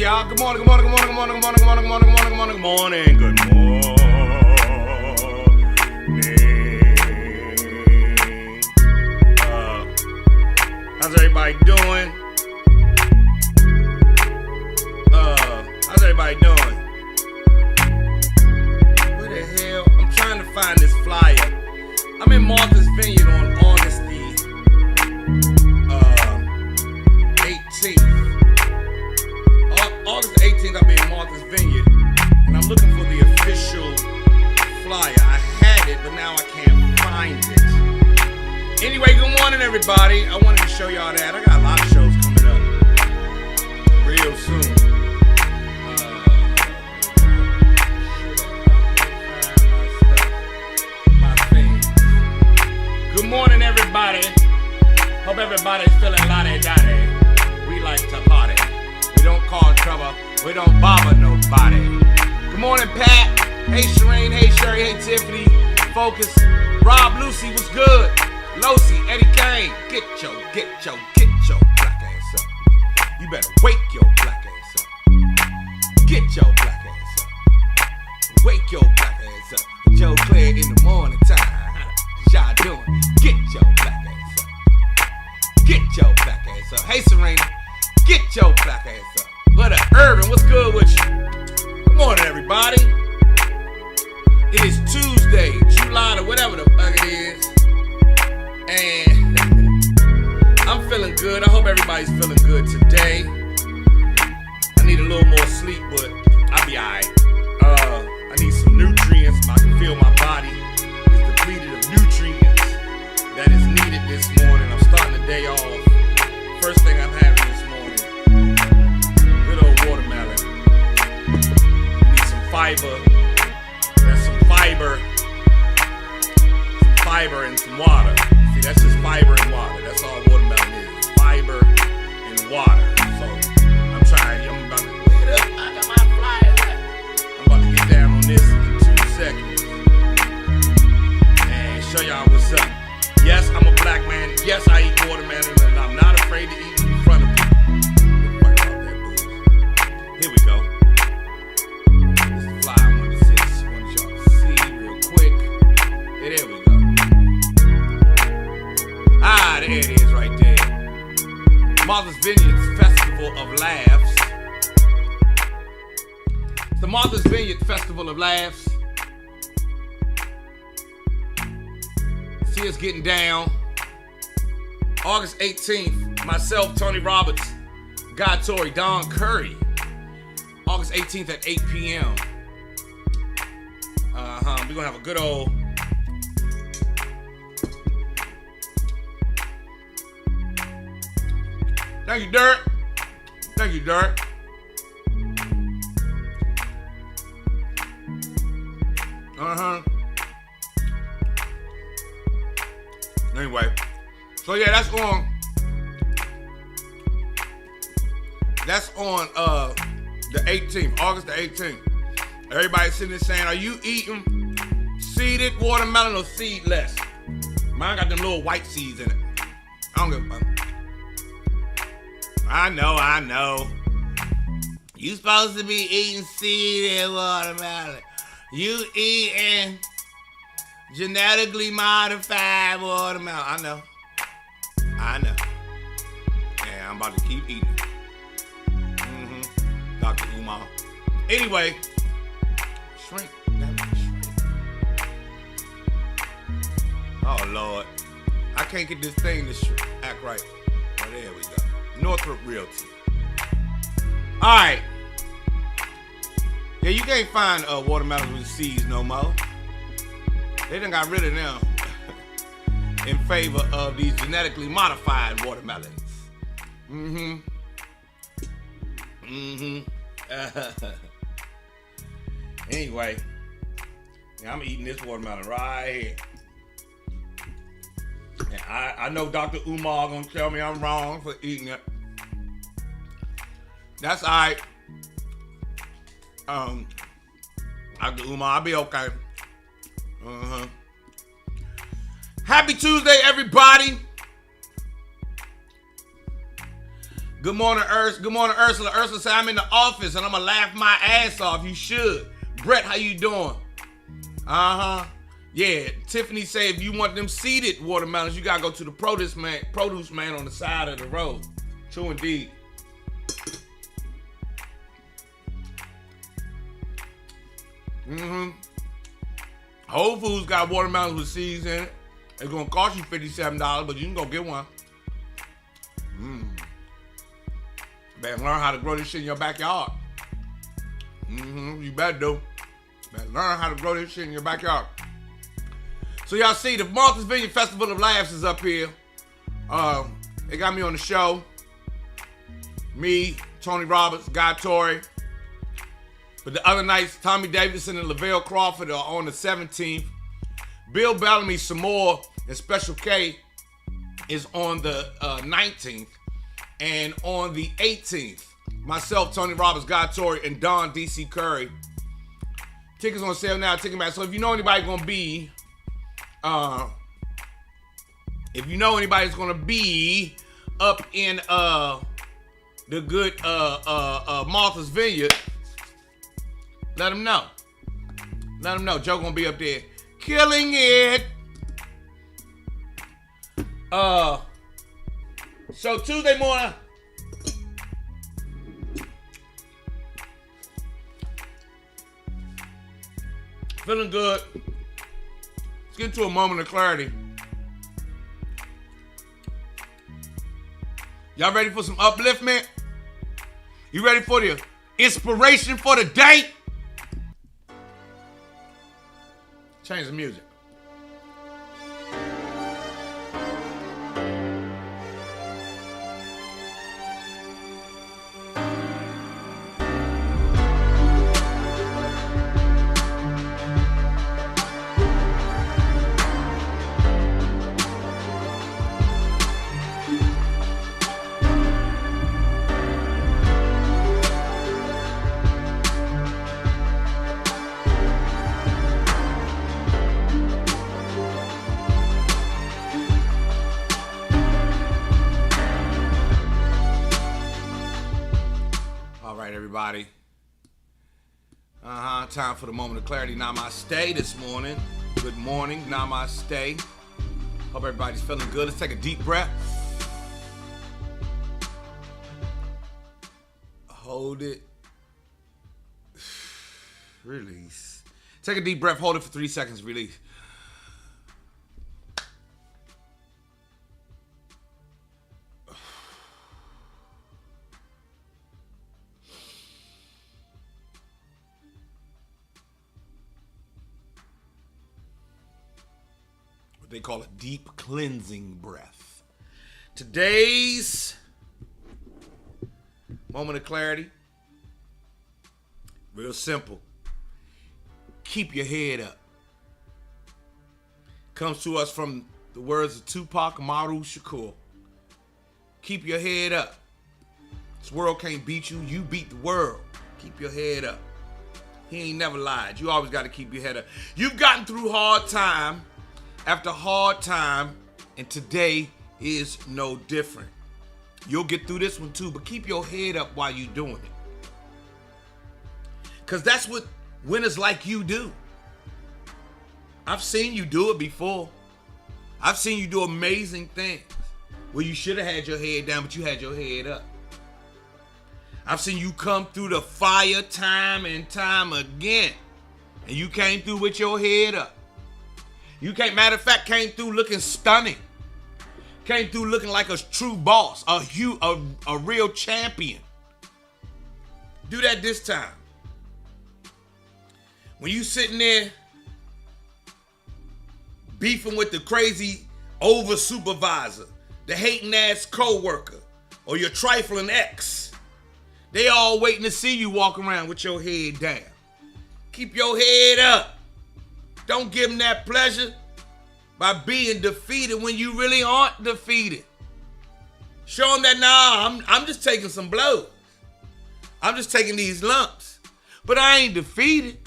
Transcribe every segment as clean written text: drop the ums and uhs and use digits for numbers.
y'all. Good morning, good morning, good morning, good morning, good morning, good morning, good morning, good morning, good morning, good morning. How's everybody doing? How's everybody doing? Where the hell? I'm trying to find this flyer. I'm in Martha's Vineyard on August the 18th. August 18th, I'll be in Martha's Vineyard, and I'm looking for the official flyer. I had it, but now I can't find it. Anyway, good morning, everybody. I wanted to show y'all that. I got a lot of shows coming up real soon. Good morning, everybody. Hope everybody's feeling la-di-da-di. We like to party. We don't cause trouble. We don't bother nobody. Good morning, Pat. Hey, Shireen. Hey, Sherry. Hey, Tiffany. Focus. Rob, Lucy, what's good? Losi, Eddie Kane. Get your black ass up. You better wake your black ass up. Get your black ass up. Wake your black ass up. Joe Clair in the morning time. How y'all doing? Get your black ass up. Get your black ass up. Hey, Serena. Get your black ass up. What up, Irvin? What's good with you? Good morning, everybody. It is Tuesday, July or whatever the fuck it is. And I'm feeling good. I hope everybody's feeling good today. I need a little more sleep, but I'll be alright. I need some nutrients. I can feel my body is depleted of nutrients that is needed this morning. I'm starting the day off. First thing I'm having this morning, good old watermelon. Need some fiber. That's some fiber and some water. See, that's just fiber and water. That's all watermelon is. Fiber and water. So I'm about to get up. I got my flyers. I'm about to get down on this in 2 seconds and show y'all what's up. Yes, I'm a black man. Yes, I eat watermelon, and I'm not afraid to eat it in front of people. Here we go. This is the fly I wanted y'all to see real quick. There we go. Ah, there it is right there. Martha's Vineyard's Festival of Laughs. It's the Martha's Vineyard Festival of Laughs. See us getting down. August 18th, myself, Tony Roberts, Guy Torrey, Don Curry. August 18th at 8 p.m. We're going to have a good old... Thank you, Dirt. Thank you, Dirt. Anyway, so yeah, that's on the 18th, August the 18th. Everybody sitting there saying, are you eating seeded watermelon or seedless? Mine got them little white seeds in it. I don't give a fuck. I know. You supposed to be eating seeded watermelon. You eating genetically modified watermelon. I know. Yeah, I'm about to keep eating. Dr. Umar. Anyway, shrink. Oh, Lord. I can't get this thing to act right. Oh, there we go. Northrop Realty. All right. Yeah, you can't find watermelons with seeds no more. They done got rid of them in favor of these genetically modified watermelons. Anyway, yeah, I'm eating this watermelon right here. And I know Dr. Umar gonna tell me I'm wrong for eating it. That's all right. Dr. Umar, I'll be okay. Happy Tuesday, everybody. Good morning, Ursula. Good morning, Ursula. Ursula said, I'm in the office and I'm going to laugh my ass off. You should. Brett, how you doing? Uh-huh. Yeah, Tiffany said if you want them seeded watermelons, you got to go to the produce man on the side of the road. True indeed. Whole Foods got watermelons with seeds in it. It's going to cost you $57, but you can go get one. Better learn how to grow this shit in your backyard. You better do. Better learn how to grow this shit in your backyard. So y'all see, the Martha's Vineyard Festival of Laughs is up here. They got me on the show. Me, Tony Roberts, Guy Torrey. But the other nights, Tommy Davidson and Lavelle Crawford are on the 17th. Bill Bellamy, Samoa, and Special K is on the 19th. And on the 18th, myself, Tony Roberts, Guy Torrey, and Don DC Curry. Tickets on sale now, Ticketmaster. So if you know anybody gonna be, if you know anybody's gonna be up in the good Martha's Vineyard, let them know. Let them know. Joe gonna be up there killing it. So Tuesday morning, feeling good. Let's get into a moment of clarity. Y'all ready for some upliftment? You ready for the inspiration for the day? Change the music. Everybody. Time for the moment of clarity. Namaste this morning. Good morning. Namaste. Hope everybody's feeling good. Let's take a deep breath. Hold it. Release. Take a deep breath. Hold it for 3 seconds. Release. They call it deep cleansing breath. Today's moment of clarity, real simple. Keep your head up. Comes to us from the words of Tupac Amaru Shakur. Keep your head up. This world can't beat you. You beat the world. Keep your head up. He ain't never lied. You always got to keep your head up. You've gotten through hard time after hard time, and today is no different. You'll get through this one too, but keep your head up while you're doing it. Because that's what winners like you do. I've seen you do it before. I've seen you do amazing things where you should have had your head down, but you had your head up. I've seen you come through the fire time and time again, and you came through with your head up. You matter of fact, came through looking stunning. Came through looking like a true boss, a real champion. Do that this time. When you sitting there beefing with the crazy over supervisor, the hating ass co-worker, or your trifling ex, they all waiting to see you walk around with your head down. Keep your head up. Don't give them that pleasure by being defeated when you really aren't defeated. Show them that, nah, I'm just taking some blows. I'm just taking these lumps. But I ain't defeated.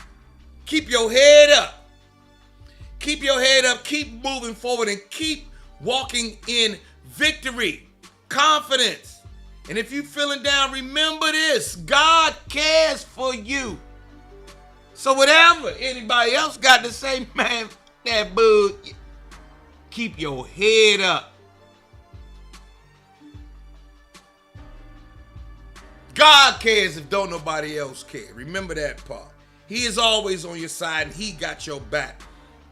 Keep your head up. Keep your head up. Keep moving forward and keep walking in victory, confidence, And if you feeling down, remember this. God cares for you. So whatever anybody else got to say, man, that boo, keep your head up. God cares if don't nobody else care. Remember that part. He is always on your side and he got your back.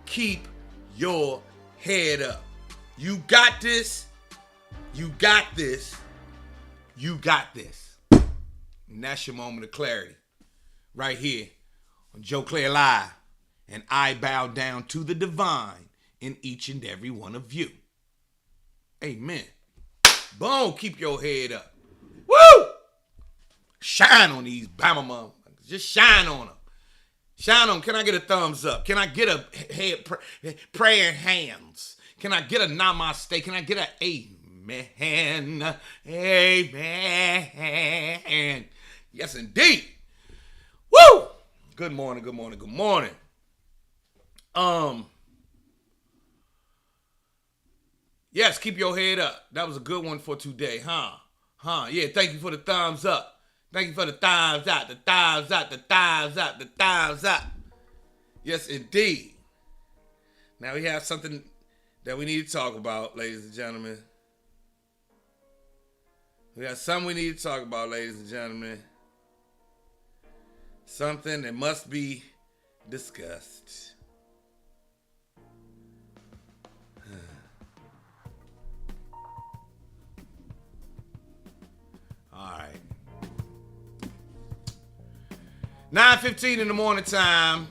Keep your head up. You got this. You got this. You got this. And that's your moment of clarity. Right here on Joe Clair Live. And I bow down to the divine in each and every one of you. Amen. Boom. Keep your head up. Woo! Shine on these Bama motherfuckers. Just shine on them. Shine on them. Can I get a thumbs up? Can I get a head prayer hands? Can I get a namaste? Can I get a amen? Amen. Yes, indeed. Woo! Good morning, good morning, good morning. Yes, keep your head up. That was a good one for today, huh? Yeah, thank you for the thumbs up. Thank you for the thumbs out, the thumbs out, the thumbs out, the thumbs out. Yes, indeed. Now we have something that we need to talk about, ladies and gentlemen. We got something we need to talk about, ladies and gentlemen. Something that must be discussed. All right. 9:15 in the morning time.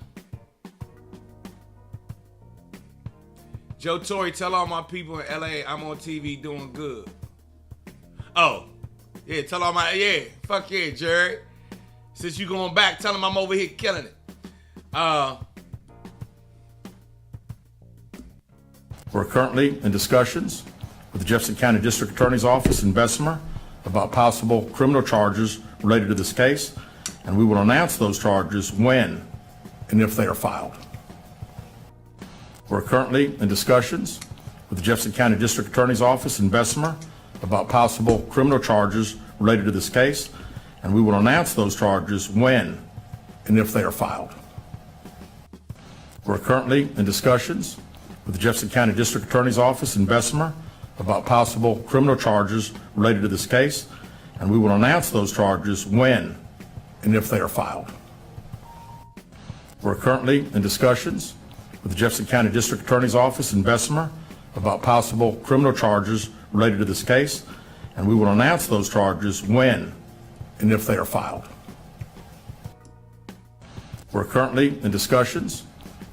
Joe Torre, tell all my people in LA I'm on TV doing good. Oh, yeah, tell all my, fuck yeah, Jerry. Since you going back, tell them I'm over here killing it. We're currently in discussions with the Jefferson County District Attorney's Office in Bessemer about possible criminal charges related to this case, and we will announce those charges when and if they are filed. We're currently in discussions with the Jefferson County District Attorney's Office in Bessemer about possible criminal charges related to this case, and we will announce those charges when and if they are filed. We're currently in discussions with the Jefferson County District Attorney's Office in Bessemer about possible criminal charges related to this case, and we will announce those charges when and if they are filed. We're currently in discussions with the Jefferson County District Attorney's Office in Bessemer about possible criminal charges related to this case, and we will announce those charges when and if they are filed. We're currently in discussions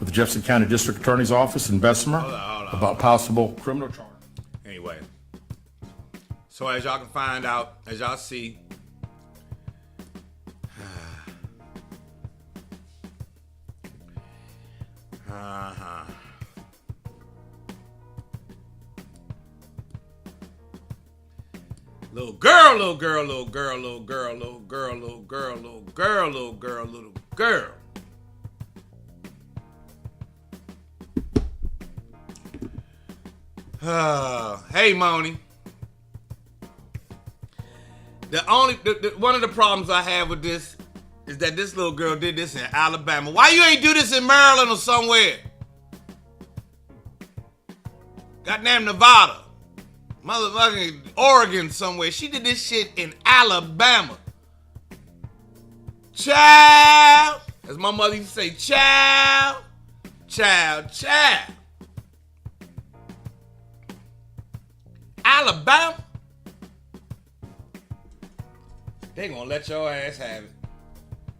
with the Jefferson County District Attorney's Office in Bessemer about possible criminal charges. Anyway, so as y'all can find out, as y'all see, little girl, little girl, little girl, little girl, little girl, little girl, little girl, little girl, little girl. Hey, Moni. One of the problems I have with this is that this little girl did this in Alabama. Why you ain't do this in Maryland or somewhere? Goddamn Nevada. Motherfucking Oregon somewhere. She did this shit in Alabama. Child. As my mother used to say, child. Child, child. Alabama. They gonna let your ass have it.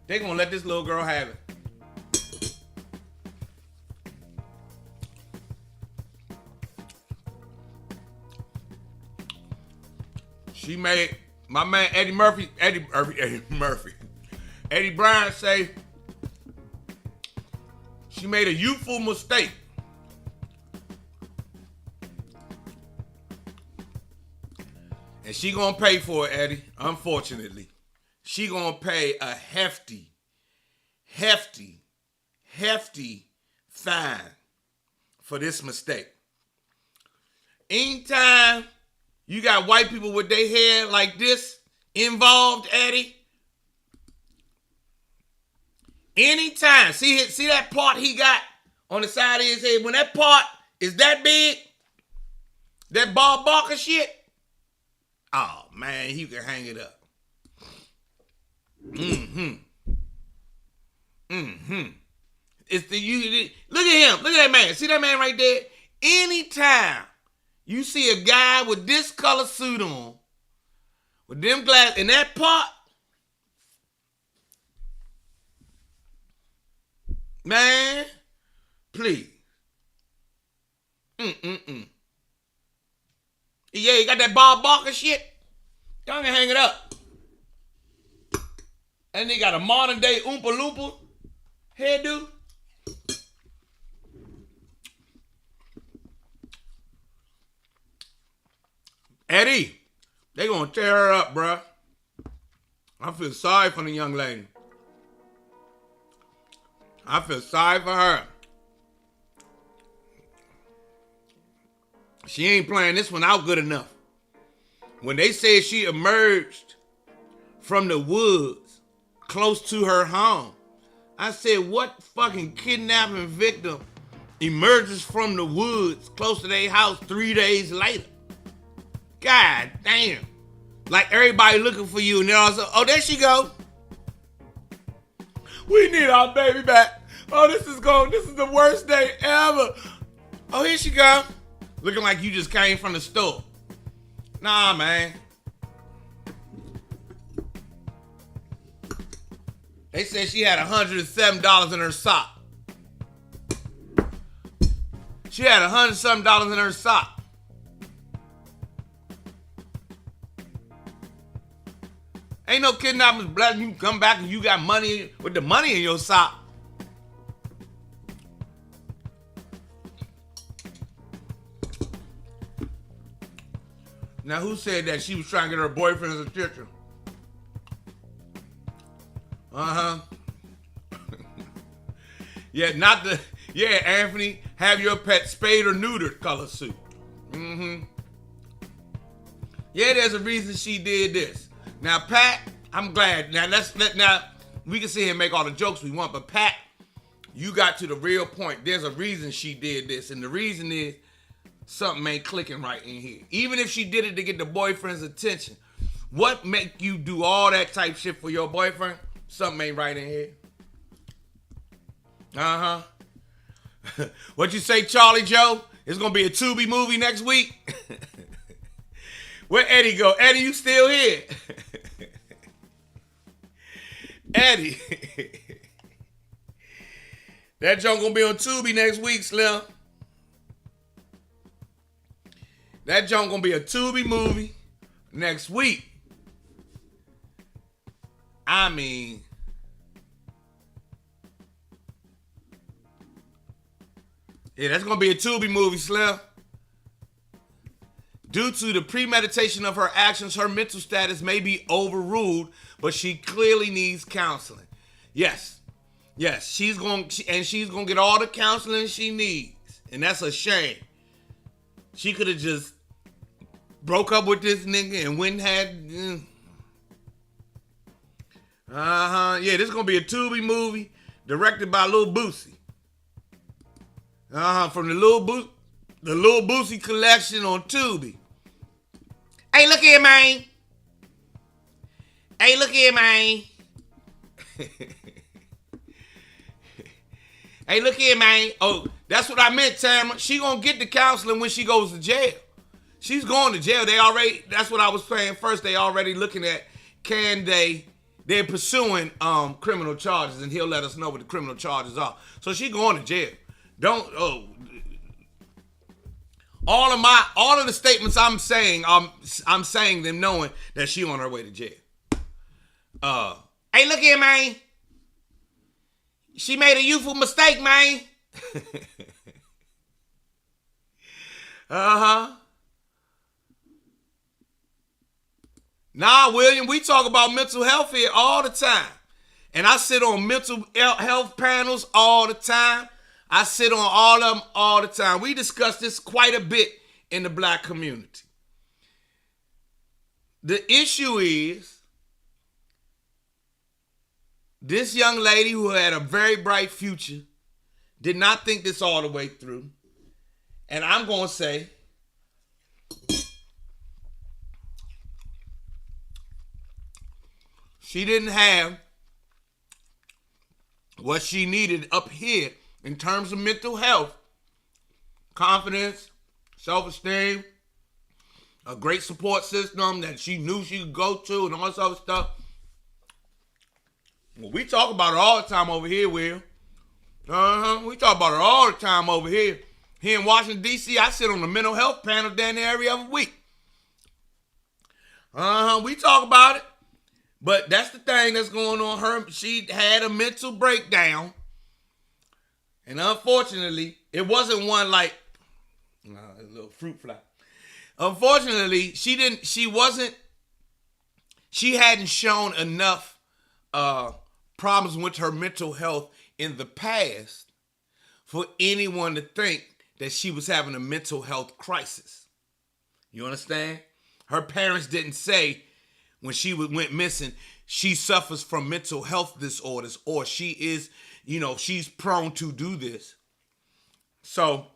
They gonna let this little girl have it. She made my man Eddie Bryan say she made a youthful mistake. And she gonna pay for it, Eddie. Unfortunately, she gonna pay a hefty fine for this mistake. Anytime you got white people with their hair like this, involved, Eddie. Anytime. See that part he got on the side of his head? When that part is that big, that Bob Barker shit, oh, man, you can hang it up. It's look at him. Look at that man. See that man right there? Anytime you see a guy with this color suit on, with them glasses, and that part, man, please. Yeah, you got that Bob Barker shit. Y'all can hang it up. And they got a modern day Oompa Loompa hairdo. Eddie, they gonna tear her up, bruh. I feel sorry for the young lady. I feel sorry for her. She ain't playing this one out good enough. When they said she emerged from the woods close to her home, I said, what fucking kidnapping victim emerges from the woods close to their house 3 days later? God damn. Like everybody looking for you and they're also, oh, there she go. We need our baby back. Oh, this is the worst day ever. Oh, here she go. Looking like you just came from the store. Nah, man. They said she had $107 in her sock. She had $107 in her sock. Ain't no kidnappers black. You come back and you got money with the money in your sock. Now, who said that she was trying to get her boyfriend's attention? Yeah, Anthony, have your pet spayed or neutered color suit. Yeah, there's a reason she did this. Now, Pat, I'm glad. Now we can sit here and make all the jokes we want, but Pat, you got to the real point. There's a reason she did this, and the reason is something ain't clicking right in here. Even if she did it to get the boyfriend's attention, what make you do all that type shit for your boyfriend? Something ain't right in here. What you say, Charlie Joe? It's gonna be a Tubi movie next week. Where Eddie go? Eddie, you still here? Eddie. That junk gonna be on Tubi next week, Slim. That junk gonna be a Tubi movie next week. I mean, yeah, that's gonna be a Tubi movie, Slim. Due to the premeditation of her actions, her mental status may be overruled, but she clearly needs counseling. Yes, she's gonna get all the counseling she needs, and that's a shame. She could have just broke up with this nigga and went and had. Yeah, this is gonna be a Tubi movie directed by Lil Boosie. From the Lil Boosie collection on Tubi. Hey, look here, man. Hey, look here, man. Hey, look here, man. Oh, that's what I meant, Tamara. She gonna get the counseling when she goes to jail. She's going to jail. That's what I was saying first. They already looking at, they're pursuing criminal charges, and he'll let us know what the criminal charges are. So she going to jail. All of the statements I'm saying them knowing that she on her way to jail. Hey, look here, man. She made a youthful mistake, man. Nah, William, we talk about mental health here all the time. And I sit on mental health panels all the time. I sit on all of them all the time. We discuss this quite a bit in the black community. The issue is This young lady who had a very bright future did not think this all the way through. And I'm going to say, she didn't have what she needed up here in terms of mental health, confidence, self-esteem, a great support system that she knew she could go to and all this other stuff. Well, we talk about it all the time over here, Will. We talk about it all the time over here. Here in Washington, D.C., I sit on the mental health panel down there every other week. We talk about it. But that's the thing that's going on. She had a mental breakdown. And unfortunately, it wasn't one like a little fruit fly. Unfortunately, she hadn't shown enough problems with her mental health in the past for anyone to think that she was having a mental health crisis. You understand? Her parents didn't say when she went missing, she suffers from mental health disorders or she is, she's prone to do this. So,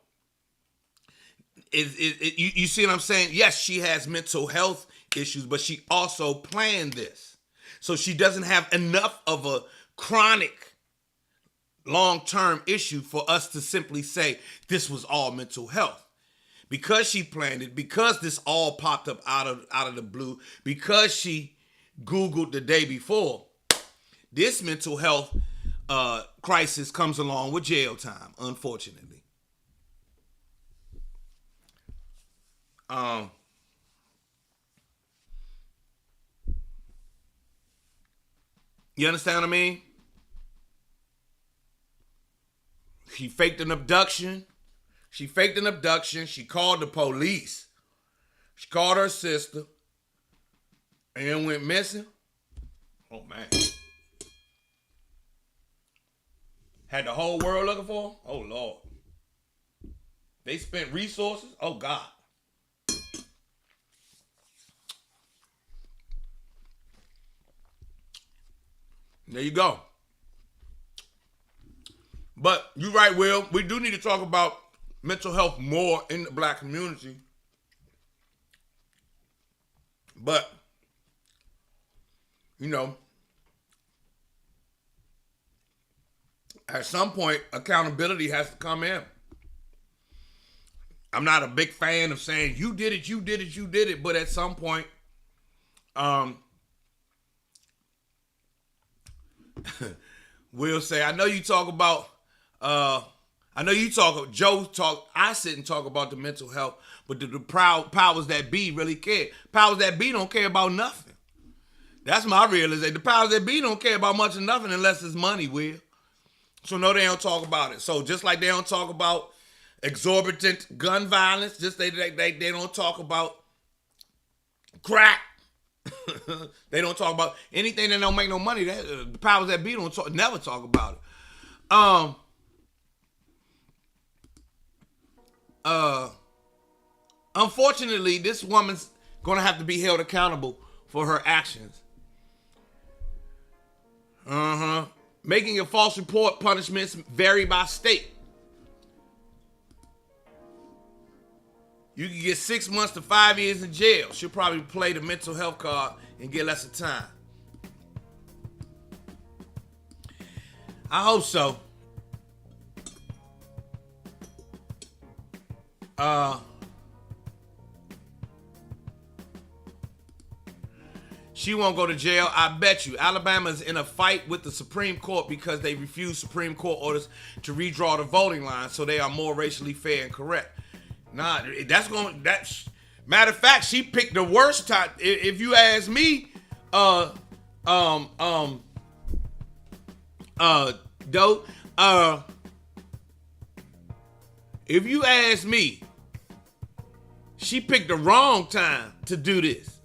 you see what I'm saying? Yes, she has mental health issues, but she also planned this. So she doesn't have enough of a chronic long-term issue for us to simply say this was all mental health. Because she planned it, because this all popped up out of the blue, because she Googled the day before, this mental health crisis comes along with jail time, unfortunately. You understand what I mean? She faked an abduction. She called the police. She called her sister. And then went missing. Oh, man. Had the whole world looking for her? Oh, Lord. They spent resources? Oh, God. There you go. But you're right, Will. We do need to talk about mental health more in the black community. But, at some point, accountability has to come in. I'm not a big fan of saying, you did it. But at some point, we'll say, I sit and talk about the mental health, but the proud powers that be really care. Powers that be don't care about nothing. That's my realization. The powers that be don't care about much of nothing unless it's money, Will. So no, they don't talk about it. So just like they don't talk about exorbitant gun violence, just they don't talk about crack. They don't talk about anything that don't make no money. The powers that be never talk about it. Unfortunately, this woman's gonna have to be held accountable for her actions. Making a false report punishments vary by state. You can get 6 months to 5 years in jail. She'll probably play the mental health card and get less of time. I hope so. She won't go to jail. I bet you. Alabama is in a fight with the Supreme Court because they refuse Supreme Court orders to redraw the voting lines so they are more racially fair and correct. Nah, matter of fact, she picked the worst time. If you ask me, if you ask me, she picked the wrong time to do this.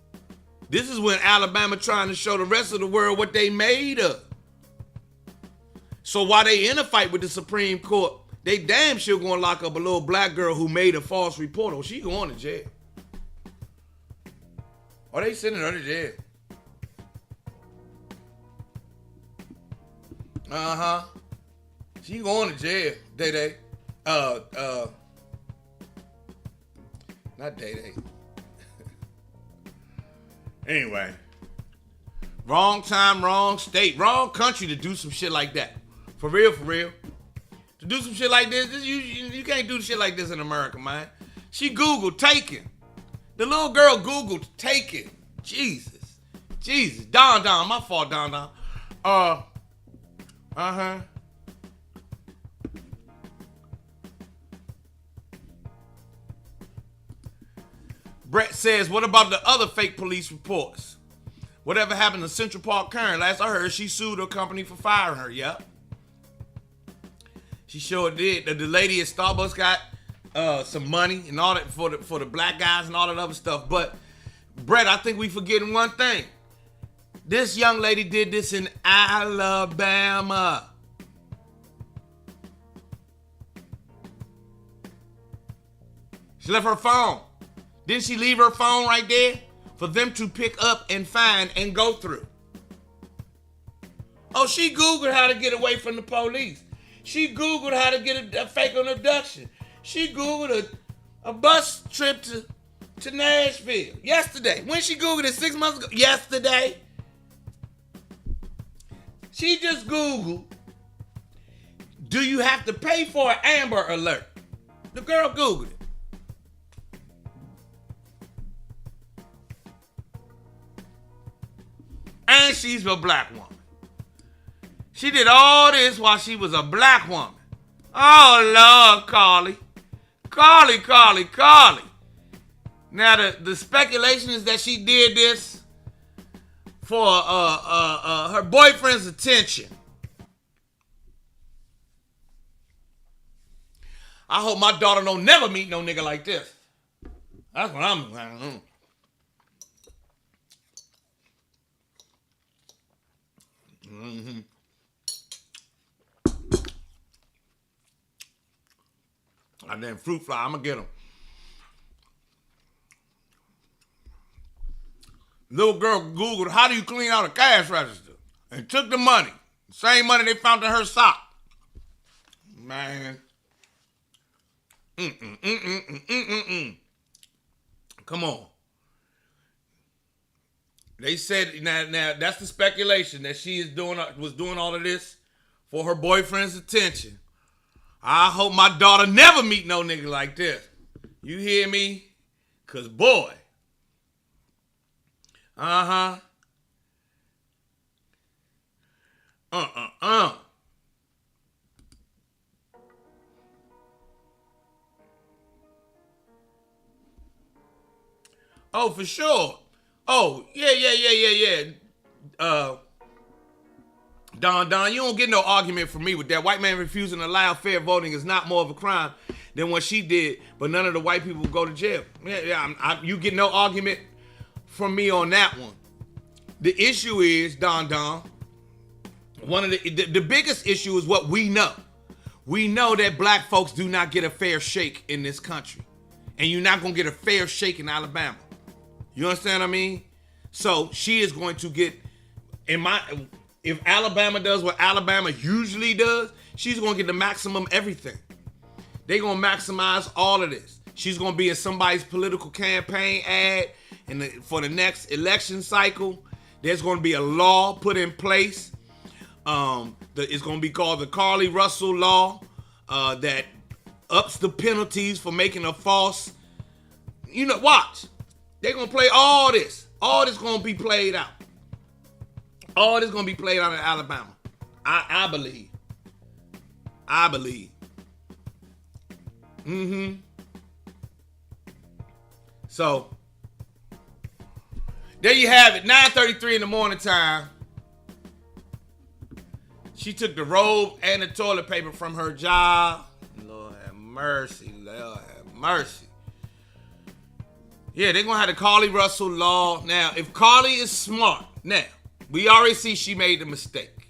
This is when Alabama trying to show the rest of the world what they made of. So while they in a fight with the Supreme Court, they damn sure gonna lock up a little black girl who made a false report. Oh, she going to jail. Or they sending her to jail. Uh-huh. She going to jail, Day-Day. Not Day-Day. Anyway. Wrong time, wrong state, wrong country to do some shit like that. For real, for real. To do some shit like this, you can't do shit like this in America, man. She Googled taken. The little girl Googled taken. Jesus. Don, my fault, Don. Uh-huh. Brett says, what about the other fake police reports? Whatever happened to Central Park Karen? Last I heard, she sued her company for firing her. Yep. She sure did. The lady at Starbucks got some money and all that for the black guys and all that other stuff. But, Brett, I think we forgetting one thing. This young lady did this in Alabama. She left her phone. Didn't she leave her phone right there for them to pick up and find and go through? Oh, she Googled how to get away from the police. She Googled how to get a fake abduction. She Googled a bus trip to Nashville yesterday. When she Googled it 6 months ago? Yesterday. She just Googled, do you have to pay for an Amber Alert? The girl Googled it. And she's a black woman. She did all this while she was a black woman. Oh, Lord, Carly. Carly. Now, the speculation is that she did this for her boyfriend's attention. I hope my daughter don't never meet no nigga like this. That's what I'm saying. Mm-hmm. And then fruit fly, I'm gonna get them. Little girl Googled, how do you clean out a cash register? And took the money. Same money they found in her sock. Man. Come on. They said, now that's the speculation that she was doing all of this for her boyfriend's attention. I hope my daughter never meet no nigga like this. You hear me? Cause boy. Uh-huh. Oh, for sure. Oh, yeah. Don, you don't get no argument from me with that. White man refusing to allow fair voting is not more of a crime than what she did, but none of the white people go to jail. You get no argument from me on that one. The issue is, Don, one of the biggest issue is what we know. We know that black folks do not get a fair shake in this country. And you're not going to get a fair shake in Alabama. You understand what I mean? So she is going to get, if Alabama does what Alabama usually does, she's going to get the maximum everything. They're going to maximize all of this. She's going to be in somebody's political campaign ad for the next election cycle. There's going to be a law put in place. It's going to be called the Carly Russell Law that ups the penalties for making a false. Watch. They're going to play all this. All this going to be played out. All this going to be played out in Alabama. I believe. Mm-hmm. So, there you have it. 9:33 in the morning time. She took the robe and the toilet paper from her job. Lord have mercy. Yeah, they're going to have the Carly Russell Law. Now, if Carly is smart, now, we already see she made the mistake.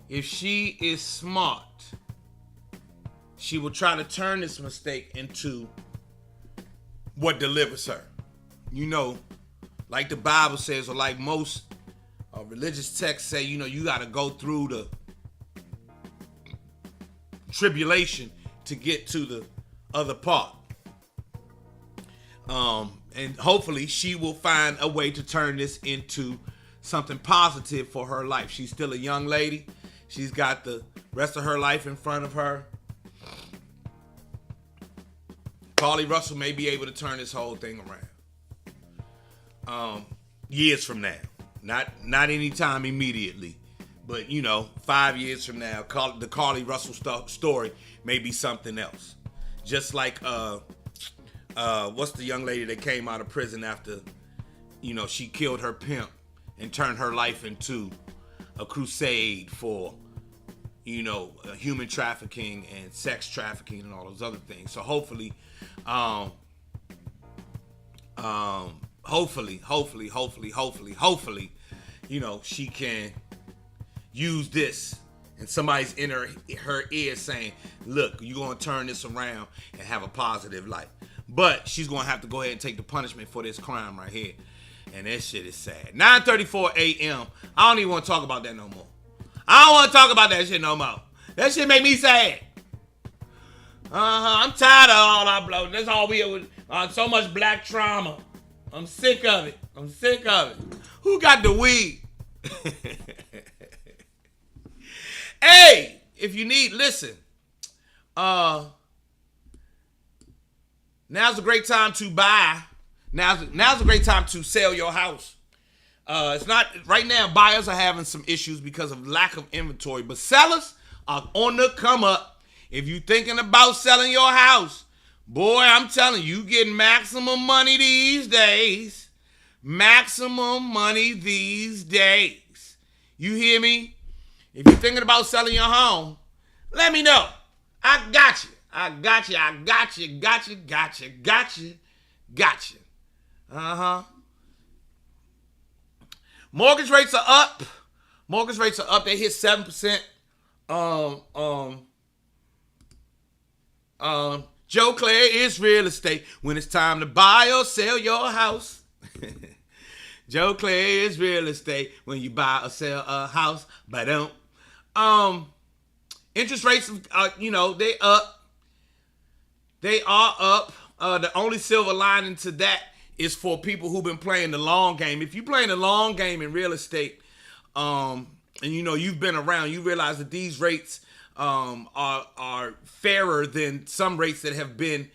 If she is smart, she will try to turn this mistake into what delivers her. Like the Bible says, or like most religious texts say, you got to go through tribulation to get to the other part. And hopefully she will find a way to turn this into something positive for her life. She's still a young lady. She's got the rest of her life in front of her. Carly Russell may be able to turn this whole thing around. Years from now. Not anytime immediately. But, 5 years from now, the Carly Russell story may be something else. Just like, what's the young lady that came out of prison after, she killed her pimp and turned her life into a crusade for, human trafficking and sex trafficking and all those other things. So hopefully, she can use this, and somebody's in her ear saying, look, you're going to turn this around and have a positive life. But she's going to have to go ahead and take the punishment for this crime right here. And that shit is sad. 9:34 a.m. I don't even want to talk about that no more. I don't want to talk about that shit no more. That shit make me sad. I'm tired of all our blow. That's all we so much black trauma. I'm sick of it. Who got the weed? Hey, if you need, listen. Now's a great time to buy. Now's a great time to sell your house. It's not right now. Buyers are having some issues because of lack of inventory, but sellers are on the come up. If you're thinking about selling your house, boy, I'm telling you, getting maximum money these days. Maximum money these days. You hear me? If you're thinking about selling your home, let me know. I got you. Mortgage rates are up. They hit 7%. Joe Clair is real estate. When it's time to buy or sell your house. Joe Clair is real estate. When you buy or sell a house. But interest rates, they up. They are up. The only silver lining to that is for people who've been playing the long game. If you're playing the long game in real estate, and you've been around, you realize that these rates are fairer than some rates that have been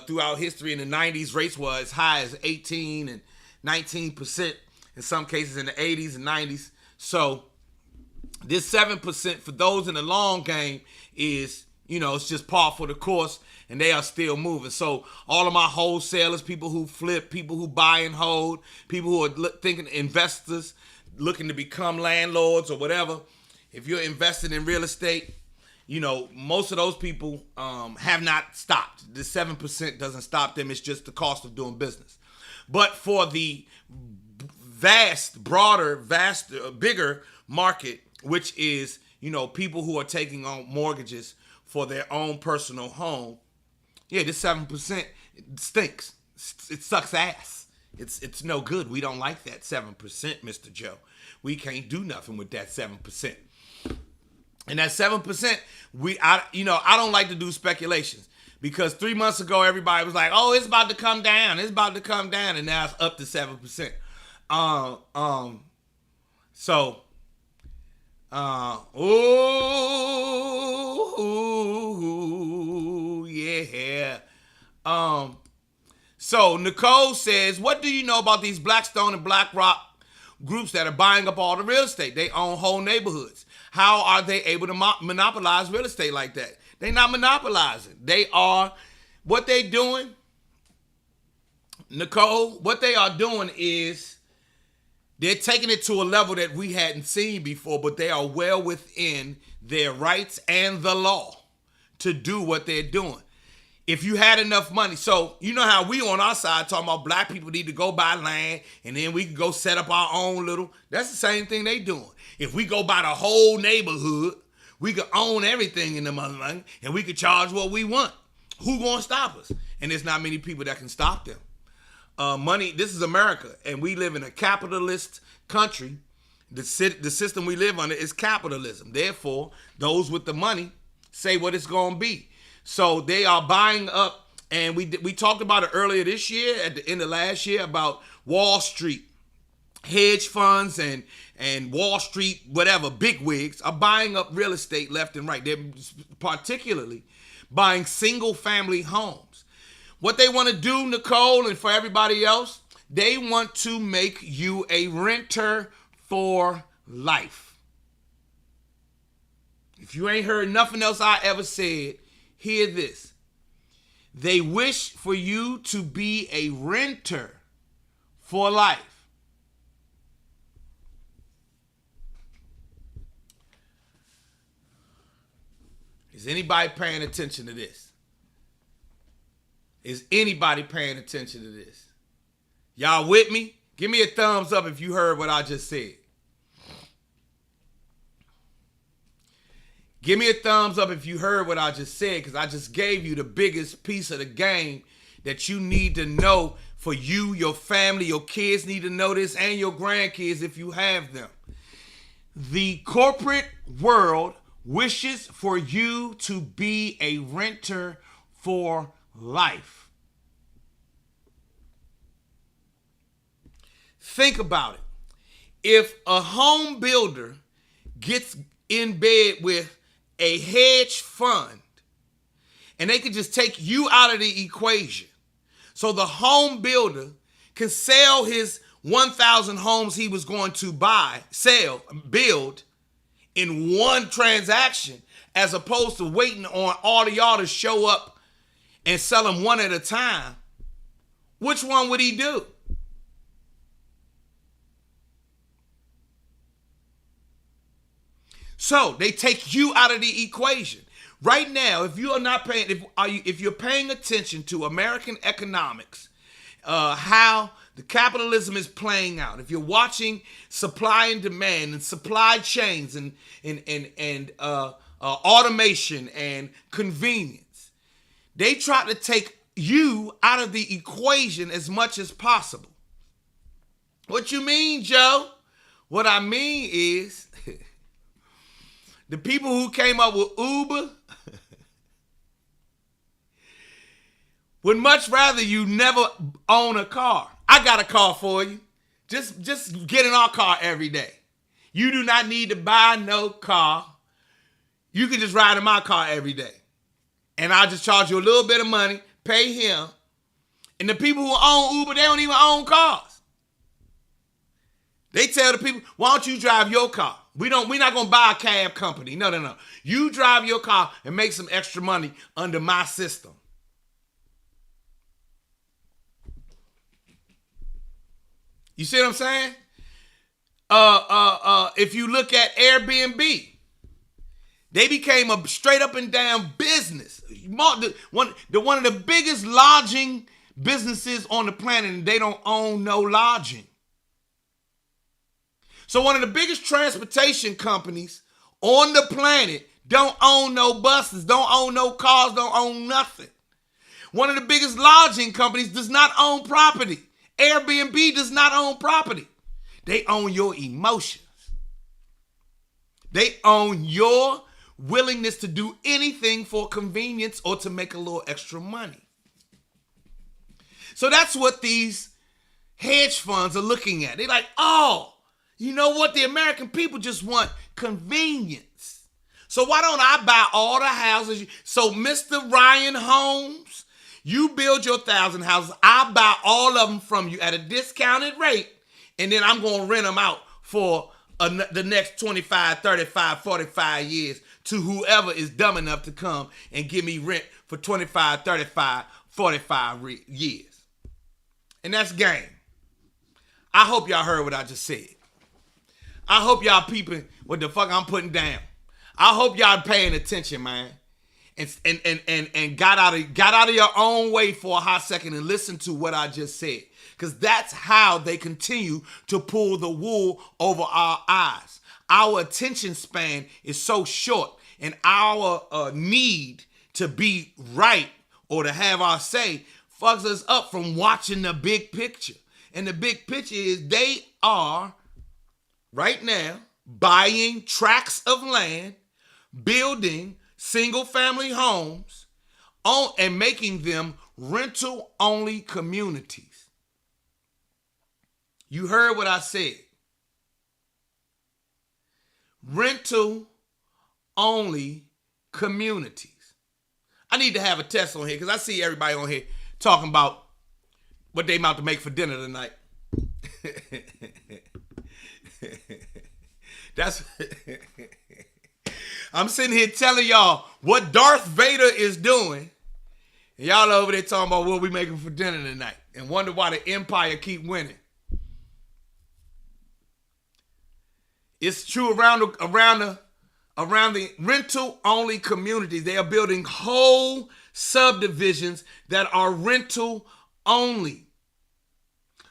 throughout history. In the 90s, rates were as high as 18 and 19%, in some cases in the 80s and 90s. So this 7% for those in the long game is, it's just par for the course, and they are still moving. So all of my wholesalers, people who flip, people who buy and hold, people who are thinking investors looking to become landlords or whatever, if you're invested in real estate, most of those people have not stopped. The 7% doesn't stop them. It's just the cost of doing business. But for the bigger market, which is, people who are taking on mortgages for their own personal home, this 7% stinks. It sucks ass. It's no good. We don't like that 7%, Mr. Joe. We can't do nothing with that 7%. And that 7%, I don't like to do speculations, because 3 months ago everybody was like, "Oh, it's about to come down. It's about to come down," and now it's up to 7%. So Nicole says, "What do you know about these Blackstone and BlackRock groups that are buying up all the real estate? They own whole neighborhoods. How are they able to monopolize real estate like that?" They're not monopolizing. What they doing, Nicole, what they are doing is they're taking it to a level that we hadn't seen before, but they are well within their rights and the law to do what they're doing. If you had enough money, so you know how we on our side talking about black people need to go buy land and then we can go set up our own that's the same thing they doing. If we go buy the whole neighborhood, we could own everything in the motherland and we could charge what we want. Who gonna stop us? And there's not many people that can stop them. Money, this is America, and we live in a capitalist country. The system we live under is capitalism. Therefore, those with the money say what it's going to be. So they are buying up, and we talked about it earlier this year, at the end of last year, about Wall Street. Hedge funds and Wall Street, whatever, bigwigs are buying up real estate left and right. They're particularly buying single family homes. What they want to do, Nicole, and for everybody else, they want to make you a renter for life. If you ain't heard nothing else I ever said, hear this. They wish for you to be a renter for life. Is anybody paying attention to this? Is anybody paying attention to this? Y'all with me? Give me a thumbs up if you heard what I just said. Give me a thumbs up if you heard what I just said, because I just gave you the biggest piece of the game that you need to know for you, your family, your kids need to know this, and your grandkids if you have them. The corporate world wishes for you to be a renter for life. Think about it. If a home builder gets in bed with a hedge fund and they can just take you out of the equation, so the home builder can sell his 1,000 homes he was going to build in one transaction, as opposed to waiting on all of y'all to show up and sell them one at a time, which one would he do? So they take you out of the equation. Right now, if you are not paying, if you're paying attention to American economics, how the capitalism is playing out, if you're watching supply and demand and supply chains and automation and convenience, they try to take you out of the equation as much as possible. What you mean, Joe? What I mean is the people who came up with Uber would much rather you never own a car. I got a car for you. Just get in our car every day. You do not need to buy no car. You can just ride in my car every day. And I'll just charge you a little bit of money, pay him. And the people who own Uber, they don't even own cars. They tell the people, why don't you drive your car? We're not going to buy a cab company. No. You drive your car and make some extra money under my system. You see what I'm saying? If you look at Airbnb, they became a straight up and down business. One of the biggest lodging businesses on the planet, and they don't own no lodging. So one of the biggest transportation companies on the planet don't own no buses, don't own no cars, don't own nothing. One of the biggest lodging companies does not own property. Airbnb does not own property. They own your emotions. They own your willingness to do anything for convenience or to make a little extra money. So that's what these hedge funds are looking at. They're like, oh, you know what? The American people just want convenience. So why don't I buy all the houses? So Mr. Ryan Holmes, you build your 1,000 houses. I buy all of them from you at a discounted rate. And then I'm going to rent them out for the next 25, 35, 45 years to whoever is dumb enough to come and give me rent for 25, 35, 45 years. And that's game. I hope y'all heard what I just said. I hope y'all peeping what the fuck I'm putting down. I hope y'all paying attention, man. And got out of your own way for a hot second and listen to what I just said. Because that's how they continue to pull the wool over our eyes. Our attention span is so short, and our need to be right or to have our say fucks us up from watching the big picture. And the big picture is they are right now buying tracts of land, building single-family homes and making them rental-only communities. You heard what I said. Rental-only communities. I need to have a test on here because I see everybody on here talking about what they about to make for dinner tonight. That's I'm sitting here telling y'all what Darth Vader is doing. And y'all over there talking about what we making for dinner tonight and wonder why the Empire keep winning. It's true around the rental-only communities. They are building whole subdivisions that are rental-only.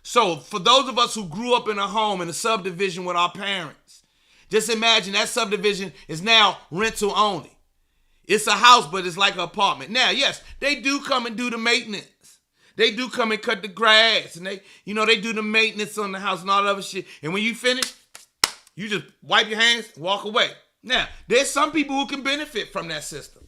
So for those of us who grew up in a home in a subdivision with our parents, just imagine that subdivision is now rental-only. It's a house, but it's like an apartment. Now, yes, they do come and do the maintenance. They do come and cut the grass, and they do the maintenance on the house and all that other shit. And when you finish, you just wipe your hands, walk away. Now, there's some people who can benefit from that system.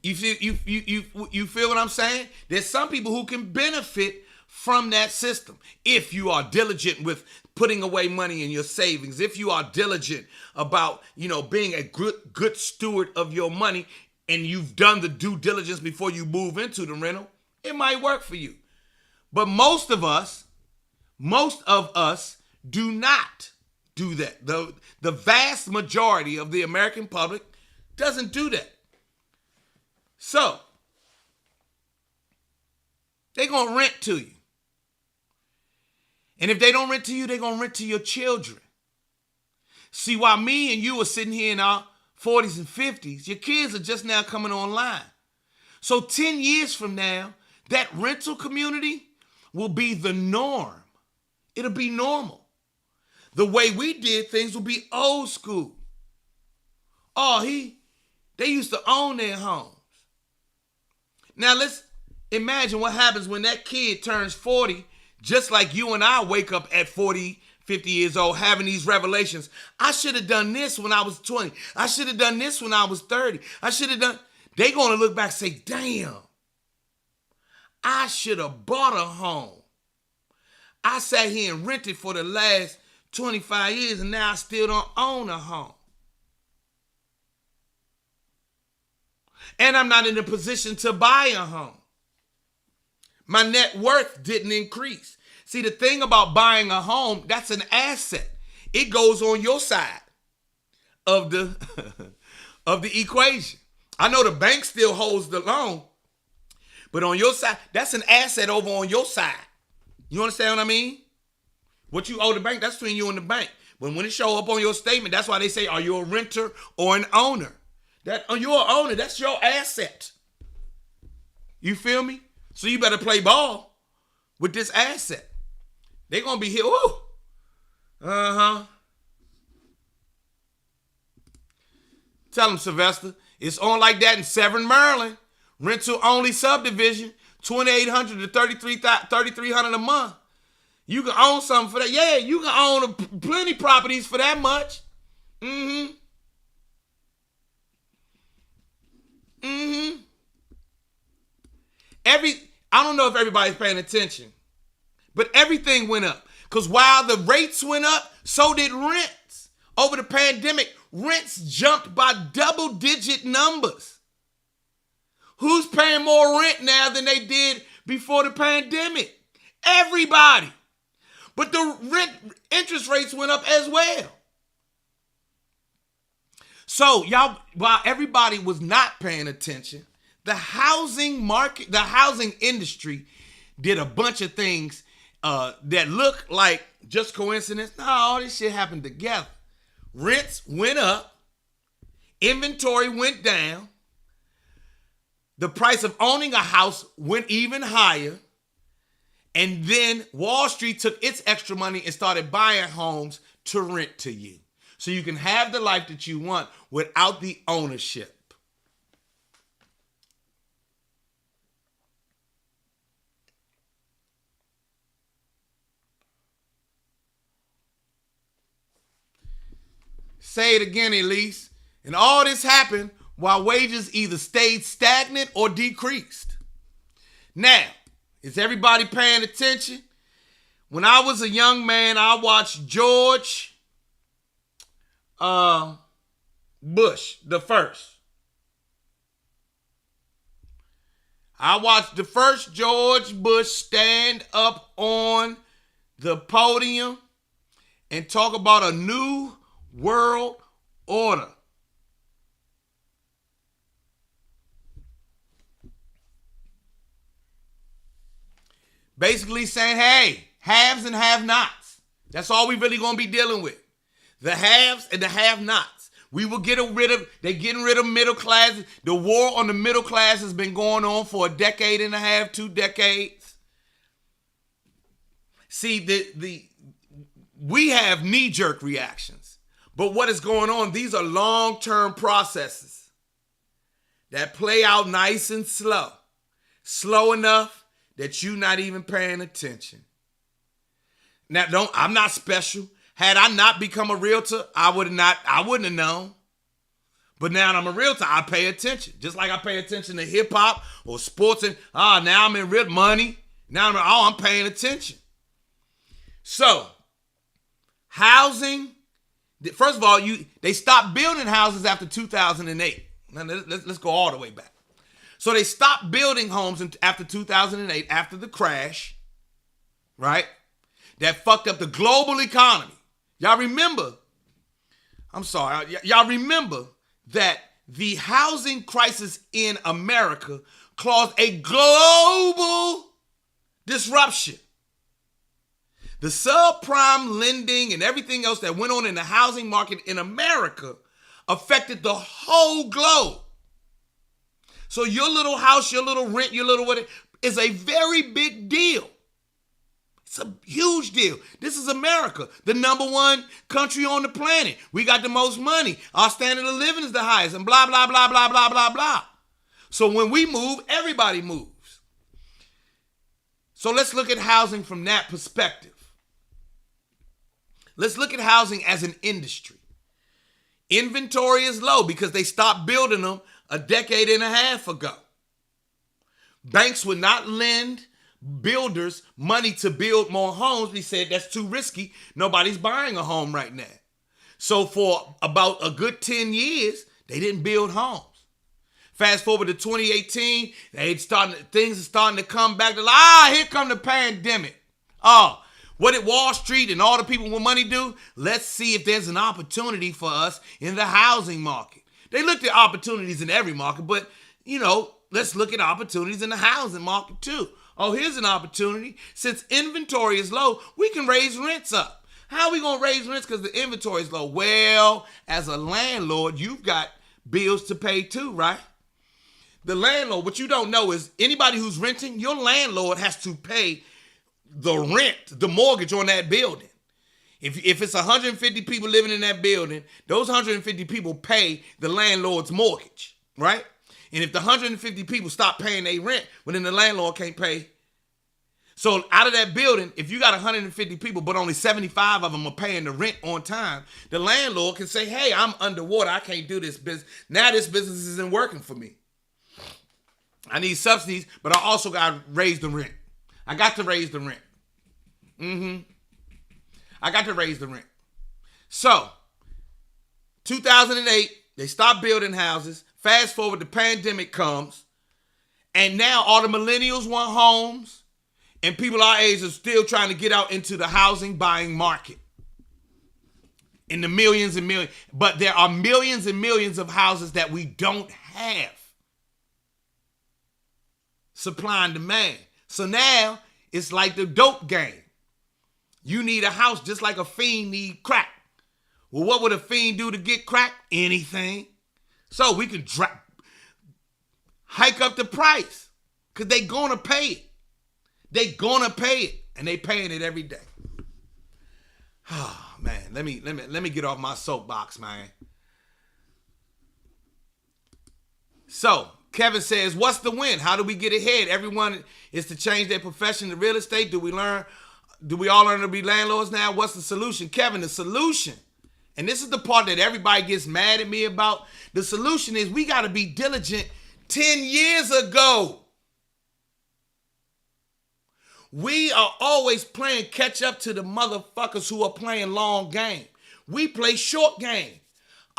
You feel what I'm saying? There's some people who can benefit from that system if you are diligent with putting away money in your savings, if you are diligent about, being a good steward of your money, and you've done the due diligence before you move into the rental, it might work for you. But most of us do not do that. The vast majority of the American public doesn't do that. So, they're going to rent to you. And if they don't rent to you, they're going to rent to your children. See, while me and you are sitting here in our 40s and 50s, your kids are just now coming online. So 10 years from now, that rental community will be the norm. It'll be normal. The way we did things will be old school. They used to own their homes. Now let's imagine what happens when that kid turns 40, just like you and I wake up at 40, 50 years old having these revelations. I should have done this when I was 20. I should have done this when I was 30. They're going to look back and say, damn, I should have bought a home. I sat here and rented for the last 25 years and now I still don't own a home. And I'm not in a position to buy a home. My net worth didn't increase. See, the thing about buying a home, that's an asset. It goes on your side of the of the equation. I know the bank still holds the loan, but on your side, that's an asset over on your side. You understand what I mean? What you owe the bank, that's between you and the bank. But when it show up on your statement, that's why they say, are you a renter or an owner? You're an owner, that's your asset. You feel me? So you better play ball with this asset. They're going to be here. Ooh. Uh-huh. Tell them, Sylvester. It's on like that in Severn, Maryland. Rental only subdivision. $2,800 to $3,300 a month. You can own something for that. Yeah, you can own plenty properties for that much. Mm-hmm. Mm-hmm. I don't know if everybody's paying attention, but everything went up. Because while the rates went up, so did rents. Over the pandemic, rents jumped by double-digit numbers. Who's paying more rent now than they did before the pandemic? Everybody. But the interest rates went up as well. So, y'all, while everybody was not paying attention, the housing market, the housing industry did a bunch of things that look like just coincidence. No, all this shit happened together. Rents went up. Inventory went down. The price of owning a house went even higher. And then Wall Street took its extra money and started buying homes to rent to you. So you can have the life that you want without the ownership. Say it again, Elise. And all this happened while wages either stayed stagnant or decreased. Now, is everybody paying attention? When I was a young man, I watched George Bush the first. I watched the first George Bush stand up on the podium and talk about a new world order. Basically saying, hey, haves and have-nots. That's all we really going to be dealing with. The haves and the have-nots. We will they're getting rid of middle classes. The war on the middle class has been going on for a decade and a half, 2 decades. See, we have knee-jerk reactions. But what is going on, these are long-term processes that play out nice and slow. Slow enough that you're not even paying attention. Now, I'm not special. Had I not become a realtor, I wouldn't have known. But now I'm a realtor, I pay attention. Just like I pay attention to hip hop or sports and now I'm in real money. Now I'm paying attention. So, housing, first of all, they stopped building houses after 2008. Now let's go all the way back. So they stopped building homes after 2008, after the crash, right? That fucked up the global economy. Y'all remember that the housing crisis in America caused a global disruption. The subprime lending and everything else that went on in the housing market in America affected the whole globe. So your little house, your little rent, your little whatever is a very big deal. It's a huge deal. This is America, the number one country on the planet. We got the most money. Our standard of living is the highest and blah, blah, blah, blah, blah, blah, blah. So when we move, everybody moves. So let's look at housing from that perspective. Let's look at housing as an industry. Inventory is low because they stopped building them a decade and a half ago. Banks would not lend builders money to build more homes. We said that's too risky. Nobody's buying a home right now. So for about a good 10 years, they didn't build homes. Fast forward to 2018, things are starting to come back. Here come the pandemic. What did Wall Street and all the people with money do? Let's see if there's an opportunity for us in the housing market. They looked at opportunities in every market, but, let's look at opportunities in the housing market too. Here's an opportunity. Since inventory is low, we can raise rents up. How are we going to raise rents because the inventory is low? Well, as a landlord, you've got bills to pay too, right? The landlord, what you don't know is anybody who's renting, your landlord has to pay the rent, the mortgage on that building. If it's 150 people living in that building, those 150 people pay the landlord's mortgage, right? And if the 150 people stop paying their rent, well, then the landlord can't pay. So out of that building, if you got 150 people, but only 75 of them are paying the rent on time, the landlord can say, hey, I'm underwater. I can't do this business. Now this business isn't working for me. I need subsidies, but I also got to raise the rent. I got to raise the rent. I got to raise the rent. So, 2008, they stopped building houses. Fast forward, the pandemic comes. And now all the millennials want homes. And people our age are still trying to get out into the housing buying market. In the millions and millions. But there are millions and millions of houses that we don't have. Supply and demand. So now, it's like the dope game. You need a house just like a fiend need crack. Well, what would a fiend do to get crack? Anything. So we can hike up the price because they gonna pay it. They gonna pay it, and they paying it every day. Oh man, let me get off my soapbox, man. So Kevin says, what's the win? How do we get ahead? Everyone is to change their profession to real estate. Do we all learn to be landlords now? What's the solution? Kevin, the solution And this is the part that everybody gets mad at me about. The solution is we got to be diligent 10 years ago. We are always playing catch up to the motherfuckers who are playing long game. We play short game.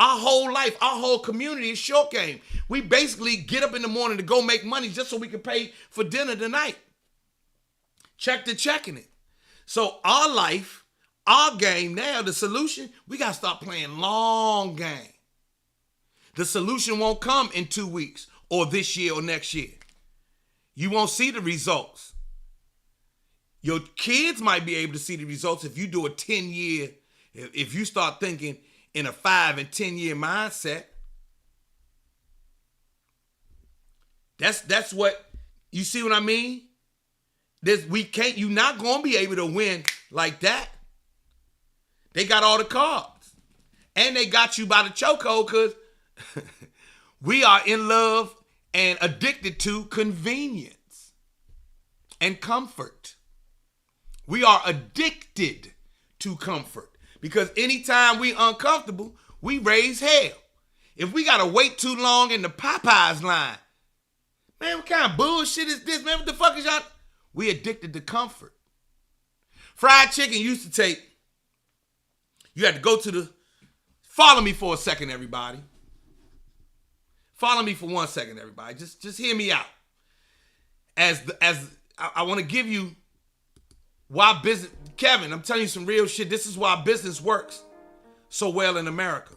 Our whole life, our whole community is short game. We basically get up in the morning to go make money just so we can pay for dinner tonight. Check to checking it. So our life, our game now, the solution, we got to start playing long game. The solution won't come in 2 weeks or this year or next year. You won't see the results. Your kids might be able to see the results if you do a 10-year, if you start thinking in a 5 and 10-year mindset. That's what, you see what I mean? You're not going to be able to win like that. They got all the cards. And they got you by the chokehold because we are in love and addicted to convenience and comfort. We are addicted to comfort because anytime we uncomfortable, we raise hell. If we got to wait too long in the Popeyes line, man, what kind of bullshit is this, man? What the fuck is y'all? We addicted to comfort. Fried chicken used to take, you had to go to the, follow me for a second, everybody. Follow me for 1 second, everybody. Just hear me out. As I want to give you why business, Kevin, I'm telling you some real shit. This is why business works so well in America.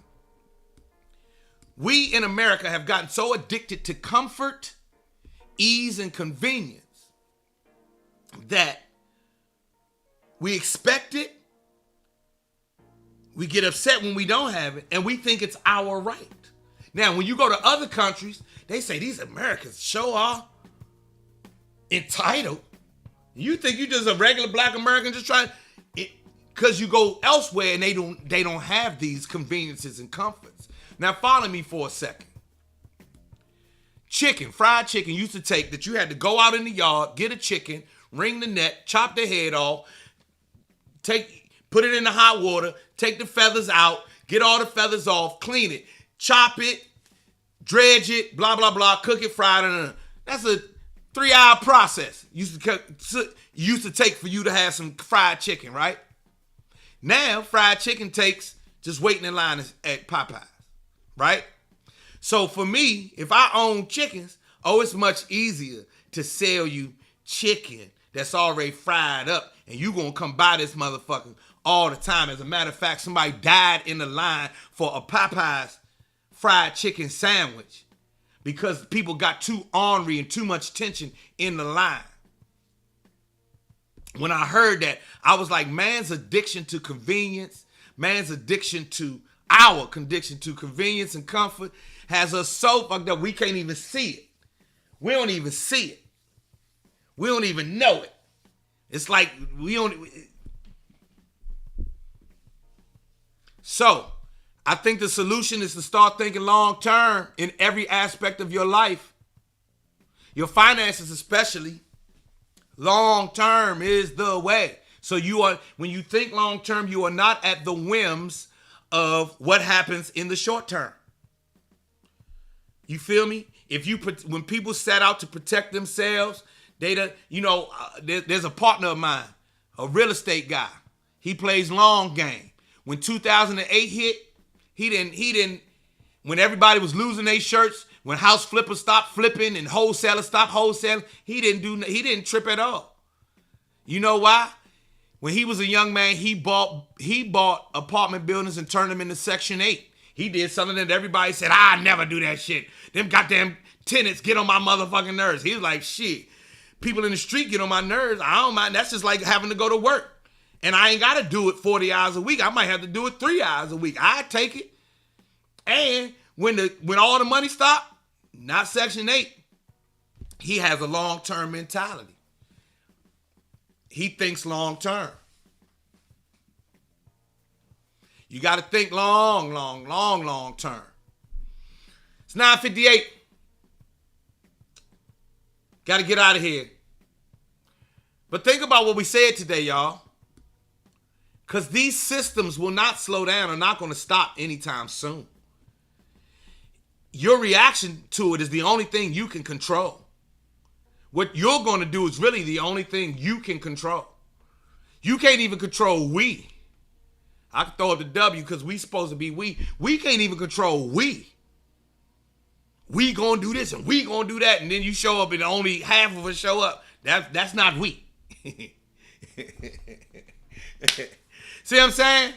We in America have gotten so addicted to comfort, ease, and convenience that we expect it, we get upset when we don't have it, and we think it's our right. Now, when you go to other countries, they say these Americans sure are entitled. You think you just a regular black American just trying, because you go elsewhere and they don't have these conveniences and comforts. Now follow me for a second. Chicken, fried chicken used to take that you had to go out in the yard, get a chicken, wring the neck, chop the head off, put it in the hot water, take the feathers out, get all the feathers off, clean it, chop it, dredge it, blah, blah, blah, cook it, fry it. That's a 3-hour process used to take for you to have some fried chicken, right? Now, fried chicken takes just waiting in line at Popeyes, right? So for me, if I own chickens, it's much easier to sell you chicken that's already fried up, and you gonna come buy this motherfucker all the time. As a matter of fact, somebody died in the line for a Popeyes fried chicken sandwich because people got too ornery and too much tension in the line. When I heard that, I was like, man's addiction to convenience, man's addiction to our addiction to convenience and comfort has us so fucked up we can't even see it. We don't even see it. We don't even know it. It's like we don't. So, I think the solution is to start thinking long term in every aspect of your life. Your finances especially. Long term is the way. So when you think long term, you are not at the whims of what happens in the short term. You feel me? When people set out to protect themselves, there's a partner of mine, a real estate guy. He plays long game. When 2008 hit, he didn't. When everybody was losing their shirts, when house flippers stopped flipping and wholesalers stopped wholesaling, he didn't trip at all. You know why? When he was a young man, he bought apartment buildings and turned them into Section 8. He did something that everybody said, I never do that shit. Them goddamn tenants get on my motherfucking nerves. He was like, shit, people in the street get on my nerves. I don't mind. That's just like having to go to work. And I ain't got to do it 40 hours a week. I might have to do it 3 hours a week. I take it. And when all the money stopped, not Section 8, he has a long-term mentality. He thinks long-term. You got to think long term. It's 9:58. Got to get out of here. But think about what we said today, y'all. Because these systems will not slow down or not going to stop anytime soon. Your reaction to it is the only thing you can control. What you're going to do is really the only thing you can control. You can't even control we. I can throw up the W because we supposed to be we. We can't even control we. We gonna do this and we gonna do that, and then you show up and only half of us show up. That's not we. See what I'm saying?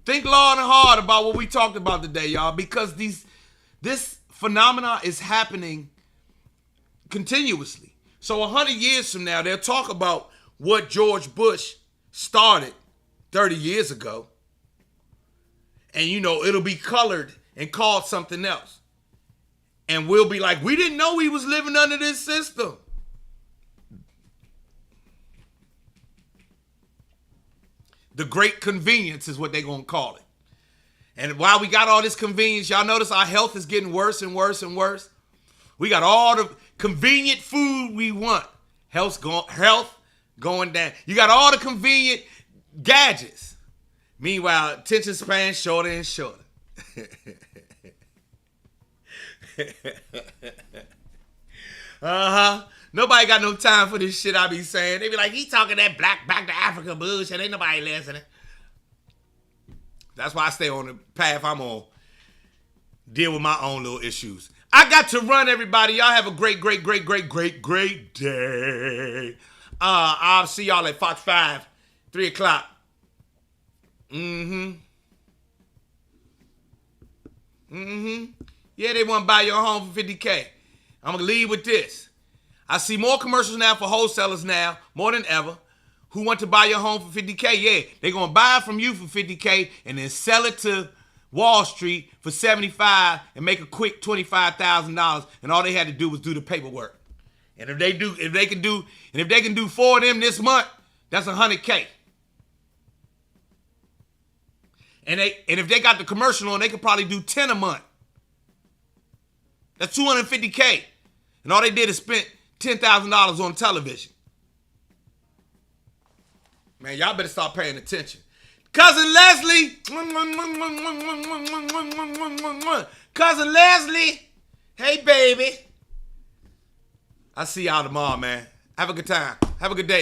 Think long and hard about what we talked about today, y'all, because this phenomena is happening continuously. So 100 years from now, they'll talk about what George Bush started 30 years ago. And, it'll be colored and called something else. And we'll be like, we didn't know we was living under this system. The great convenience is what they're going to call it. And while we got all this convenience, y'all notice our health is getting worse and worse and worse. We got all the convenient food we want. Health going down. You got all the convenient gadgets. Meanwhile, attention span shorter and shorter. Nobody got no time for this shit I be saying. They be like, he talking that black back to Africa bullshit. Ain't nobody listening. That's why I stay on the path I'm on. Deal with my own little issues. I got to run, everybody. Y'all have a great day. I'll see y'all at Fox 5, 3 o'clock. Yeah, they want to buy your home for $50K. I'm going to leave with this. I see more commercials now for wholesalers now, more than ever, who want to buy your home for $50K. Yeah, they're going to buy it from you for $50K and then sell it to Wall Street for $75 and make a quick $25,000. And all they had to do was do the paperwork. And if they can do 4 of them this month, that's $100K. And if they got the commercial on, they could probably do 10 a month. That's $250K. And all they did is spent $10,000 on television. Man, y'all better start paying attention. Cousin Leslie. Cousin Leslie. Hey, baby. I'll see y'all tomorrow, man. Have a good time. Have a good day.